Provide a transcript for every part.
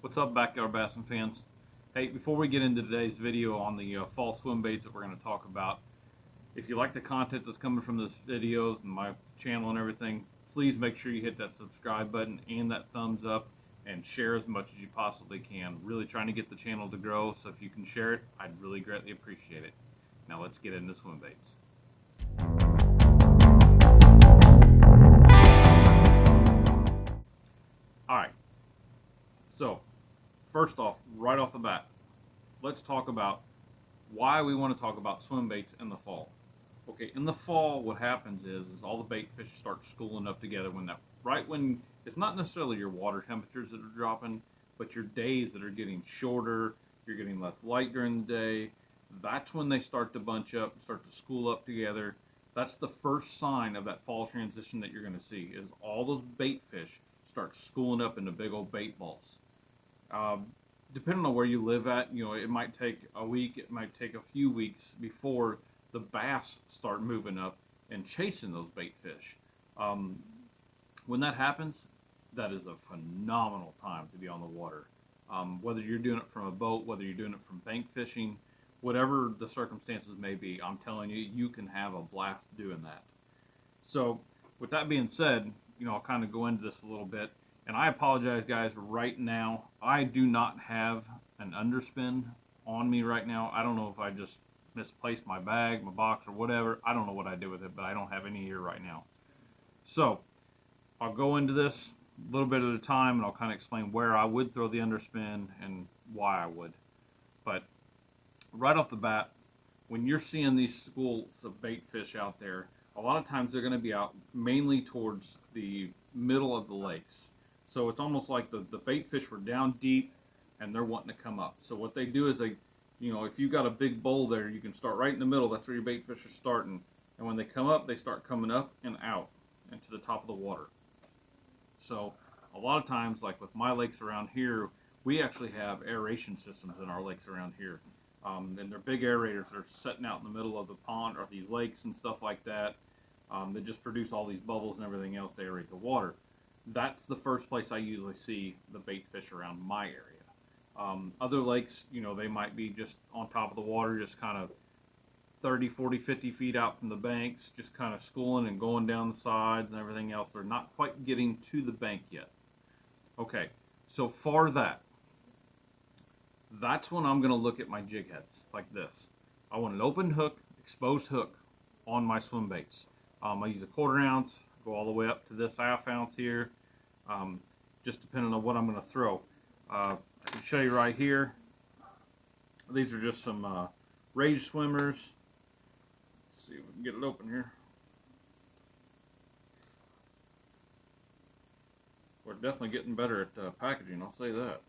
What's up, backyard bassing fans? Hey, before we get into today's video on the fall swim baits that we're going to talk about, if you like the content that's coming from this videos and my channel and everything, please make sure you hit that subscribe button and that thumbs up and share as much as you possibly can. Really trying to get the channel to grow, so if you can share it, I'd really greatly appreciate it. Now let's get into swim baits. Alright, so first off, right off the bat, let's talk about why we want to talk about swim baits in the fall. Okay, in the fall, what happens is all the bait fish start schooling up together when it's not necessarily your water temperatures that are dropping, but your days that are getting shorter, you're getting less light during the day. That's when they start to bunch up, start to school up together. That's the first sign of that fall transition that you're going to see, is all those bait fish start schooling up into big old bait balls. Depending on where you live at, it might take a week, it might take a few weeks before the bass start moving up and chasing those bait fish. When that happens, that is a phenomenal time to be on the water. Whether you're doing it from a boat, whether you're doing it from bank fishing, whatever the circumstances may be, I'm telling you, you can have a blast doing that. So, with that being said, I'll kind of go into this a little bit. And I apologize, guys, right now, I do not have an underspin on me right now. I don't know if I just misplaced my bag, my box, or whatever. I don't know what I did with it, but I don't have any here right now. So, I'll go into this a little bit at a time, and I'll kind of explain where I would throw the underspin and why I would. But right off the bat, when you're seeing these schools of bait fish out there, a lot of times they're going to be out mainly towards the middle of the lakes. So it's almost like the bait fish were down deep and they're wanting to come up. So what they do is if you've got a big bowl there, you can start right in the middle. That's where your bait fish are starting. And when they come up, they start coming up and out and to the top of the water. So a lot of times, like with my lakes around here, we actually have aeration systems in our lakes around here. And they're big aerators that are setting out in the middle of the pond or these lakes and stuff like that. They just produce all these bubbles and everything else to aerate the water. That's the first place I usually see the bait fish around my area. Other lakes, they might be just on top of the water, just kind of 30, 40, 50 feet out from the banks, just kind of schooling and going down the sides and everything else. They're not quite getting to the bank yet. Okay, so for that's when I'm going to look at my jig heads like this. I want an open hook, exposed hook on my swim baits. I use a 1/4 ounce, go all the way up to this 1/2 ounce here, just depending on what I'm going to throw. I can show you right here. These are just some rage swimmers. Let's see if we can get it open here. We're definitely getting better at packaging, I'll say that.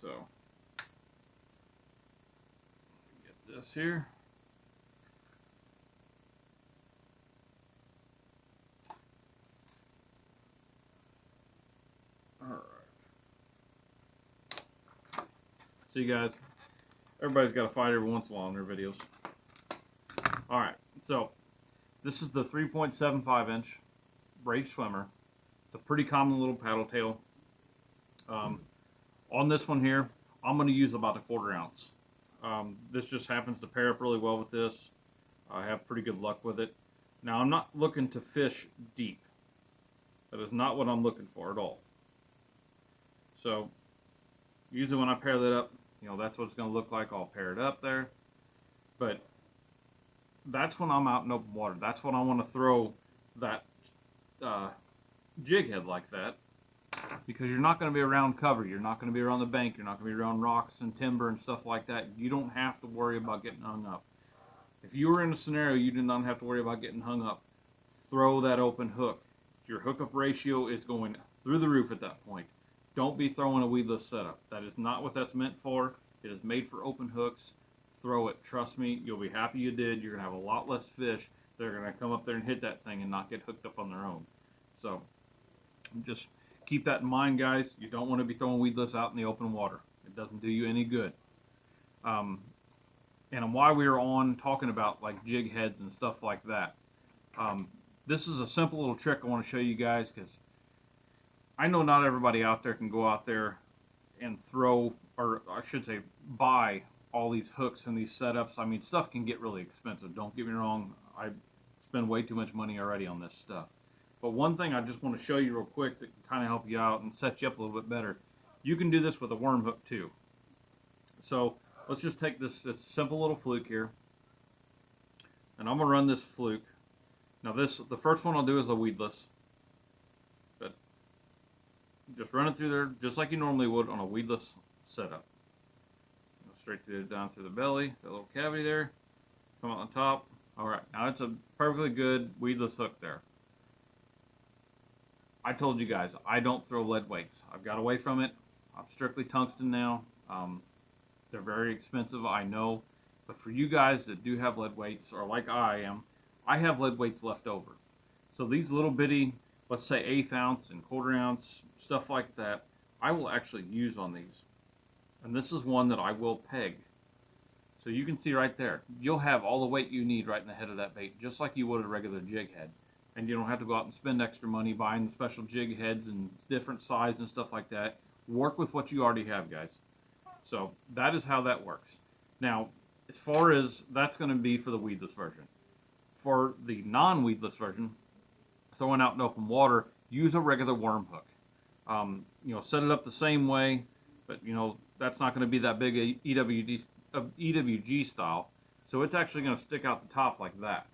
So, get this here. Alright. See, guys, everybody's got a fight every once in a while in their videos. Alright, so this is the 3.75 inch braid swimmer. It's a pretty common little paddle tail. On this one here, I'm going to use about a 1/4 ounce. This just happens to pair up really well with this. I have pretty good luck with it. Now, I'm not looking to fish deep. That is not what I'm looking for at all. So, usually when I pair that up, that's what it's going to look like. I'll pair it up there. But that's when I'm out in open water. That's when I want to throw that jig head like that. Because you're not going to be around cover. You're not going to be around the bank. You're not going to be around rocks and timber and stuff like that. You don't have to worry about getting hung up. If you were in a scenario you did not have to worry about getting hung up, throw that open hook. Your hookup ratio is going through the roof at that point. Don't be throwing a weedless setup. That is not what that's meant for. It is made for open hooks. Throw it. Trust me, you'll be happy you did. You're going to have a lot less fish that are going to come up there and hit that thing and not get hooked up on their own. So, just keep that in mind, guys. You don't want to be throwing weedless out in the open water. It doesn't do you any good. And why we are on talking about like jig heads and stuff like that. This is a simple little trick I want to show you guys, because I know not everybody out there can go out there and throw, or I should say, buy all these hooks and these setups. I mean, stuff can get really expensive. Don't get me wrong. I spend way too much money already on this stuff. But one thing I just want to show you real quick that can kind of help you out and set you up a little bit better. You can do this with a worm hook too. So let's just take this simple little fluke here, and I'm gonna run this fluke. Now the first one I'll do is a weedless, but just run it through there just like you normally would on a weedless setup. Go straight through down through the belly, that little cavity there, come out on top. All right, now it's a perfectly good weedless hook there. I told you guys, I don't throw lead weights. I've got away from it. I'm strictly tungsten now. They're very expensive, I know. But for you guys that do have lead weights, or like I am, I have lead weights left over. So these little bitty, let's say 1/8 ounce and 1/4 ounce, stuff like that, I will actually use on these. And this is one that I will peg. So you can see right there, you'll have all the weight you need right in the head of that bait, just like you would a regular jig head. And you don't have to go out and spend extra money buying the special jig heads and different size and stuff like that. Work with what you already have, guys. So that is how that works. Now, as far as that's going to be for the weedless version. For the non-weedless version, throwing out in open water, use a regular worm hook. Set it up the same way, but that's not going to be that big a EWG style. So it's actually going to stick out the top like that.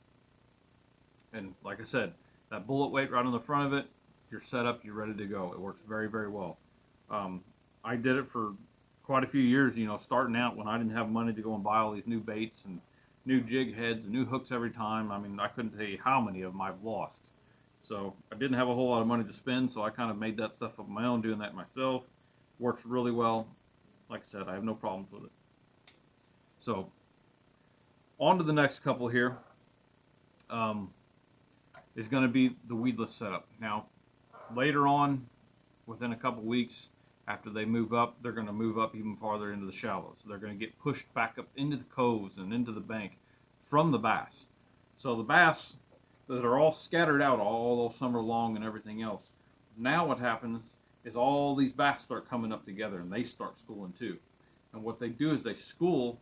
And like I said, that bullet weight right on the front of it, you're set up, you're ready to go. It works very, very well. I did it for quite a few years, starting out when I didn't have money to go and buy all these new baits and new jig heads and new hooks every time. I mean, I couldn't tell you how many of them I've lost. So I didn't have a whole lot of money to spend, so I kind of made that stuff up on my own, doing that myself. Works really well. Like I said, I have no problems with it. So on to the next couple here. Is going to be the weedless setup. Now, later on, within a couple weeks, after they move up, they're going to move up even farther into the shallows. They're going to get pushed back up into the coves and into the bank from the bass. So the bass that are all scattered out all summer long and everything else, now what happens is all these bass start coming up together and they start schooling too. And what they do is they school,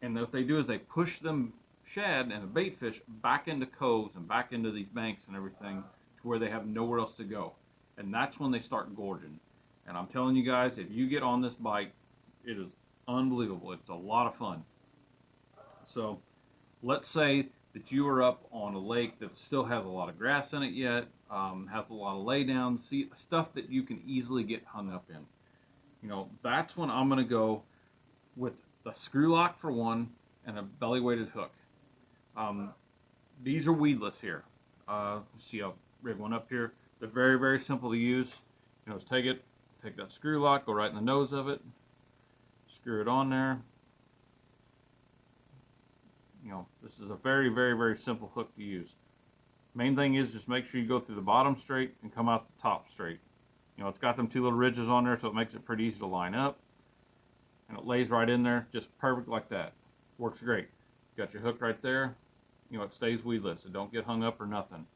and what they do is they push them shad and a baitfish back into coves and back into these banks and everything to where they have nowhere else to go. And that's when they start gorging. And I'm telling you guys, if you get on this bite, it is unbelievable. It's a lot of fun. So let's say that you are up on a lake that still has a lot of grass in it yet, has a lot of laydowns, stuff that you can easily get hung up in. That's when I'm going to go with the screw lock for one and a belly weighted hook. These are weedless here. See, I'll rig one up here. They're very, very simple to use. Just take that screw lock, go right in the nose of it, screw it on there. This is a very, very, very simple hook to use. Main thing is just make sure you go through the bottom straight and come out the top straight. It's got them two little ridges on there, so it makes it pretty easy to line up. And it lays right in there, just perfect like that. Works great. Got your hook right there. It stays weedless. It don't get hung up or nothing.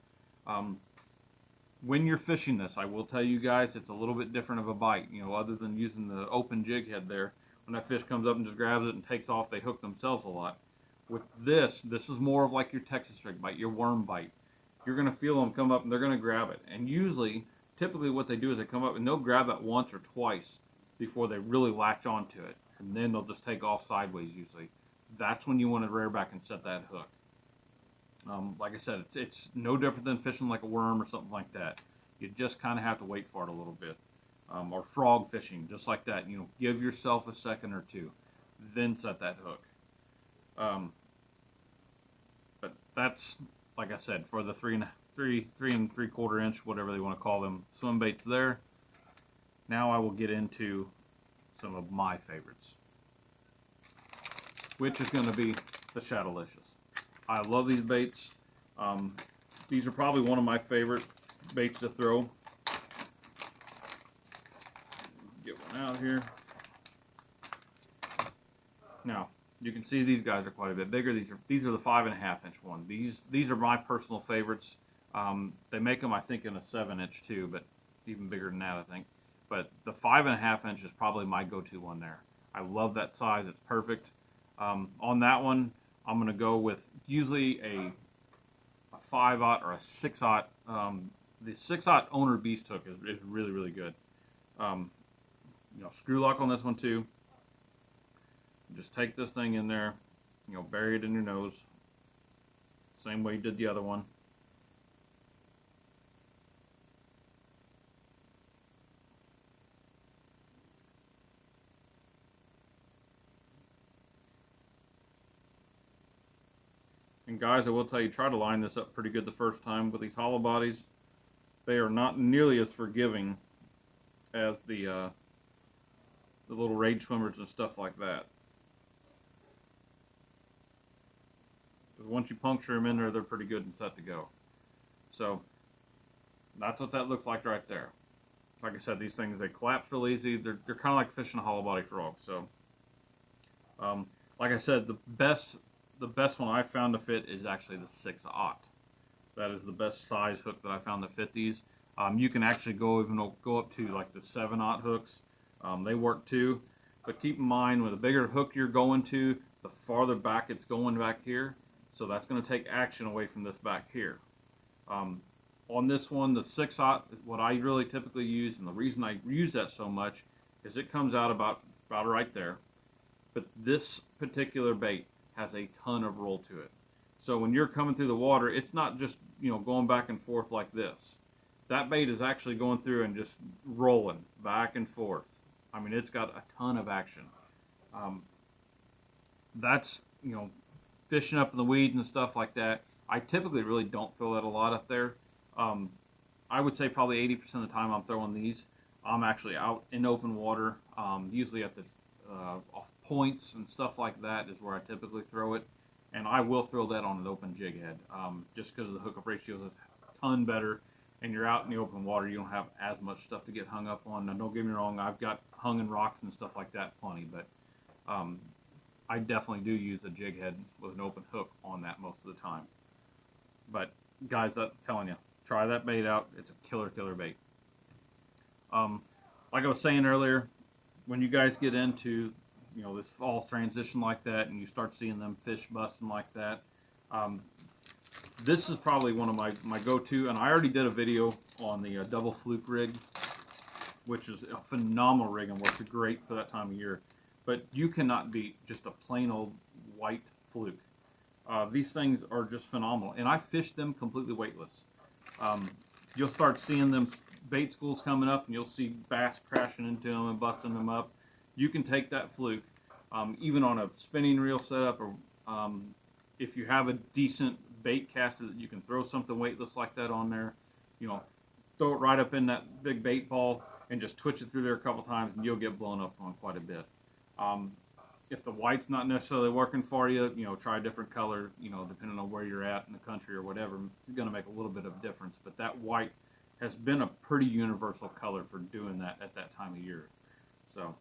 When you're fishing this, I will tell you guys, it's a little bit different of a bite. Other than using the open jig head there, when that fish comes up and just grabs it and takes off, they hook themselves a lot. With this is more of like your Texas rig bite, your worm bite. You're going to feel them come up and they're going to grab it. And typically what they do is they come up and they'll grab it once or twice before they really latch onto it. And then they'll just take off sideways usually. That's when you want to rear back and set that hook. Like I said, it's no different than fishing like a worm or something like that. You just kind of have to wait for it a little bit. Or frog fishing, just like that. Give yourself a second or two, then set that hook. But that's, like I said, for the 3 3/4 inch, whatever they want to call them, swim baits there. Now I will get into some of my favorites, which is going to be the Shadowlicious. I love these baits. These are probably one of my favorite baits to throw. Get one out here. Now, you can see these guys are quite a bit bigger. These are the 5.5 inch one. These are my personal favorites. They make them, I think, in a 7 inch too, but even bigger than that, I think. But the 5.5 inch is probably my go-to one there. I love that size. It's perfect. On that one, I'm going to go with usually a 5/0 or a 6/0. The 6/0 owner beast hook is really, really good. Screw lock on this one too. Just take this thing in there, bury it in your nose. Same way you did the other one. And guys, I will tell you, try to line this up pretty good the first time with these hollow bodies. They are not nearly as forgiving as the little rage swimmers and stuff like that. Once you puncture them in there, they're pretty good and set to go. So that's what that looks like right there. Like I said, these things, they collapse real easy. They're kind of like fishing a hollow body frog. So like I said, the best one I found to fit is actually the 6/0. That is the best size hook that I found to fit these. You can actually go up to like the 7/0 hooks. They work too, but keep in mind, with the bigger hook you're going to, the farther back it's going back here. So that's going to take action away from this back here. On this one, the 6/0 is what I really typically use, and the reason I use that so much is it comes out about right there. But this particular bait has a ton of roll to it. So when you're coming through the water, it's not just going back and forth like this. That bait is actually going through and just rolling back and forth. I mean, it's got a ton of action. That's fishing up in the weeds and stuff like that. I typically really don't throw that a lot up there. I would say probably 80% of the time I'm throwing these, I'm actually out in open water, usually at the off points and stuff like that is where I typically throw it. And I will throw that on an open jig head, just because the hookup ratio is a ton better, and you're out in the open water, you don't have as much stuff to get hung up on. Now, don't get me wrong, I've got hung in rocks and stuff like that plenty, but I definitely do use a jig head with an open hook on that most of the time. But guys, I'm telling you, try that bait out. It's a killer bait. Like I was saying earlier, when you guys get into this fall transition like that, and you start seeing them fish busting like that, this is probably one of my go-to. And I already did a video on the double fluke rig, which is a phenomenal rig and works great for that time of year. But you cannot beat just a plain old white fluke. These things are just phenomenal, and I fished them completely weightless. You'll start seeing them bait schools coming up, and you'll see bass crashing into them and busting them up. You can take that fluke, even on a spinning reel setup, or if you have a decent bait caster that you can throw something weightless like that on there, throw it right up in that big bait ball and just twitch it through there a couple times, and you'll get blown up on quite a bit. If the white's not necessarily working for you, try a different color, depending on where you're at in the country or whatever. It's going to make a little bit of difference, but that white has been a pretty universal color for doing that at that time of year. So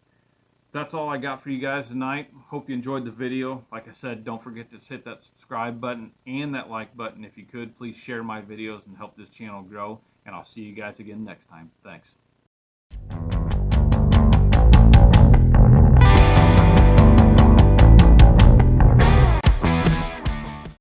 that's all I got for you guys tonight. Hope you enjoyed the video. Like I said, don't forget to hit that subscribe button and that like button. If you could, please share my videos and help this channel grow, and I'll see you guys again next time. Thanks.